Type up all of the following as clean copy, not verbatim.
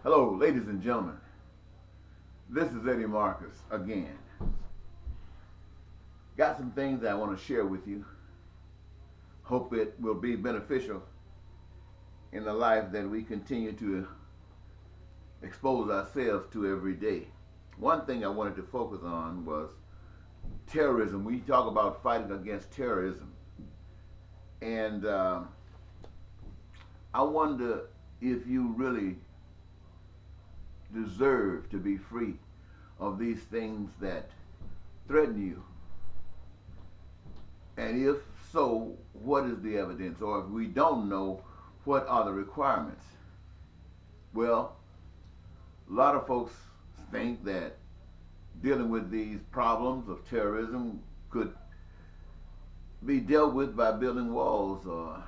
Hello, ladies and gentlemen. This is Eddie Marcus again. Got some things I want to share with you. Hope it will be beneficial in the life that we continue to expose ourselves to every day. One thing I wanted to focus on was terrorism. We talk about fighting against terrorism. And I wonder if you really deserve to be free of these things that threaten you. And if so, what is the evidence? Or if we don't know, what are the requirements? Well, a lot of folks think that dealing with these problems of terrorism could be dealt with by building walls or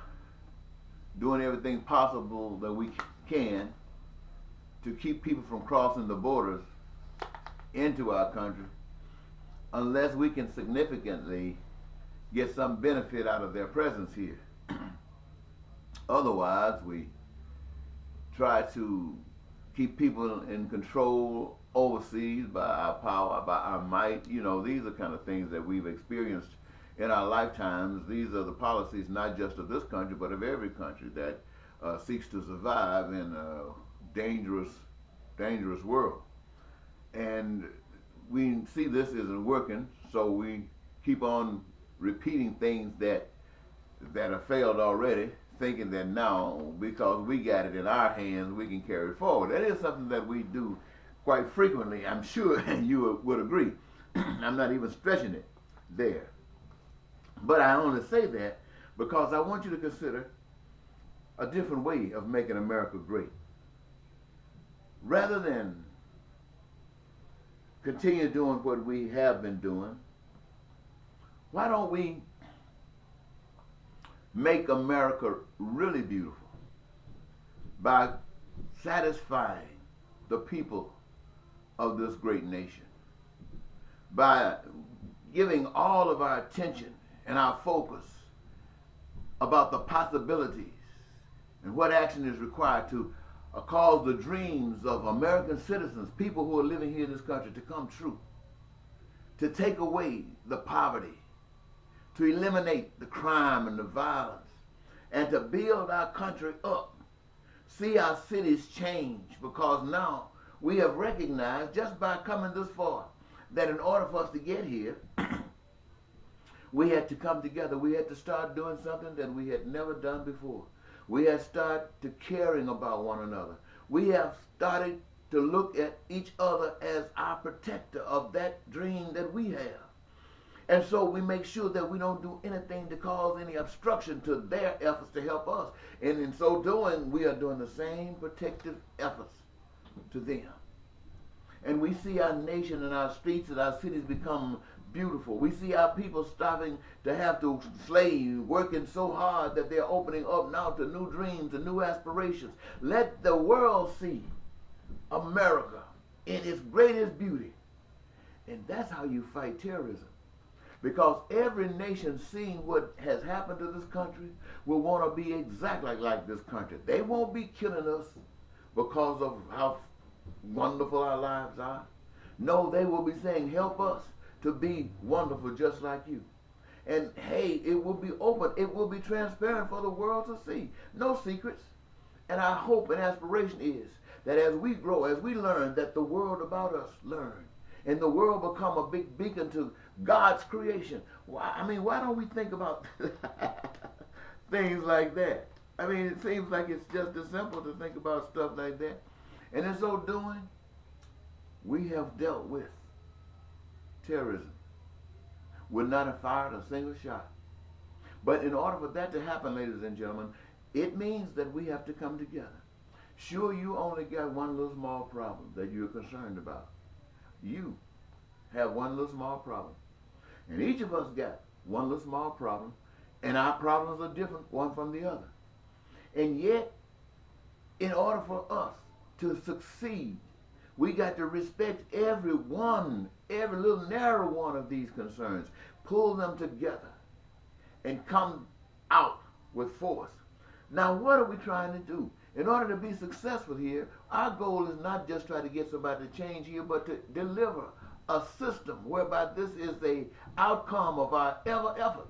doing everything possible that we can to keep people from crossing the borders into our country unless we can significantly get some benefit out of their presence here. Otherwise, we try to keep people in control overseas by our power, by our might. You know, these are kind of things that we've experienced in our lifetimes. These are the policies not just of this country, but of every country that seeks to survive in a dangerous world. And we see this isn't working, so we keep on repeating things that have failed already, thinking that now, because we got it in our hands, we can carry it forward. That is something that we do quite frequently, I'm sure you would agree. I'm not even stretching it there. But I only say that because I want you to consider a different way of making America great. Rather than continue doing what we have been doing, why don't we make America really beautiful by satisfying the people of this great nation, by giving all of our attention and our focus about the possibilities and what action is required to cause the dreams of American citizens, people who are living here in this country, to come true, to take away the poverty, to eliminate the crime and the violence, and to build our country up. See our cities change, because now we have recognized, just by coming this far, that in order for us to get here, we had to come together. We had to start doing something that we had never done before. We had started to caring about one another. We have started to look at each other as our protector of that dream that we have. And so we make sure that we don't do anything to cause any obstruction to their efforts to help us. And in so doing, we are doing the same protective efforts to them. And we see our nation and our streets and our cities become beautiful. We see our people stopping to have to slave, working so hard that they're opening up now to new dreams and new aspirations. Let the world see America in its greatest beauty. And that's how you fight terrorism. Because every nation seeing what has happened to this country will want to be exactly like this country. They won't be killing us because of how wonderful our lives are. No, they will be saying, help us to be wonderful just like you. And hey, it will be open, it will be transparent for the world to see. No secrets. And our hope and aspiration is that as we grow, as we learn, that the world about us learn. And the world become a big beacon to God's creation. Why don't we think about things like that? I mean, it seems like it's just as simple to think about stuff like that. And in so doing, we have dealt with terrorism. Would not have fired a single shot. But in order for that to happen, ladies and gentlemen, it means that we have to come together. Sure, you only got one little small problem that you're concerned about. You have one little small problem. And each of us got one little small problem, and our problems are different one from the other. And yet, in order for us to succeed, we got to respect every little narrow one of these concerns, pull them together, and come out with force. Now, what are we trying to do? In order to be successful here, our goal is not just try to get somebody to change here, but to deliver a system whereby this is the outcome of our effort.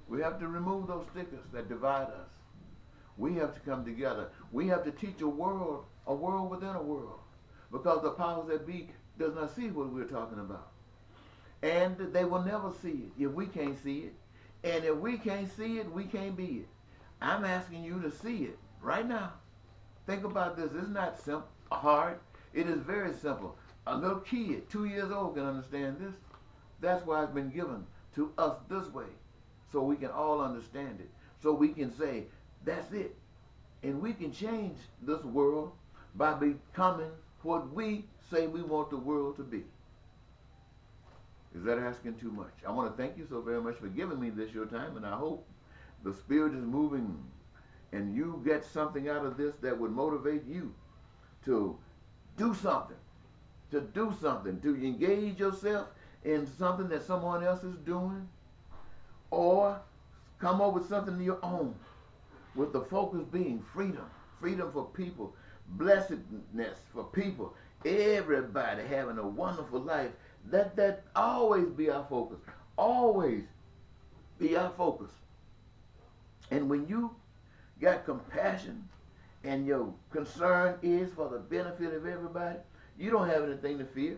We have to remove those stickers that divide us. We have to come together. We have to teach a world within a world, because the powers that be does not see what we're talking about. And they will never see it if we can't see it. And if we can't see it, we can't be it. I'm asking you to see it right now. Think about this. It's not hard. It is very simple. A little kid, 2 years old, can understand this. That's why it's been given to us this way, so we can all understand it. So we can say, that's it. And we can change this world by becoming what we say we want the world to be. Is that asking too much? I want to thank you so very much for giving me this your time, and I hope the Spirit is moving and you get something out of this that would motivate you to do something, to engage yourself in something that someone else is doing, or come up with something of your own, with the focus being freedom for people, blessedness for people, everybody having a wonderful life. Let that always be our focus. Always be our focus. And when you got compassion and your concern is for the benefit of everybody, you don't have anything to fear.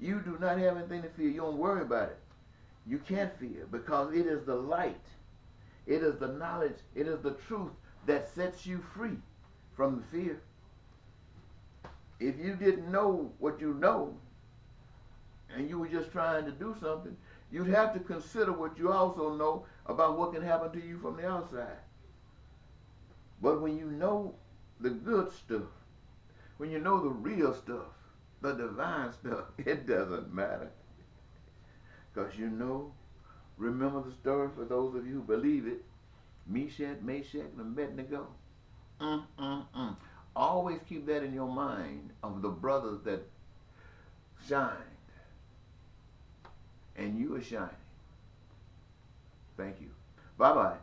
You do not have anything to fear. You don't worry about it. You can't fear, because it is the light. It is the knowledge. It is the truth that sets you free from the fear. If you didn't know what you know, and you were just trying to do something, you'd have to consider what you also know about what can happen to you from the outside. But when you know the good stuff, when you know the real stuff, the divine stuff, it doesn't matter. Because you know, remember the story for those of you who believe it, Meshach, and Abednego. Always keep that in your mind, of the brothers that shined. And you are shining. Thank you. Bye-bye.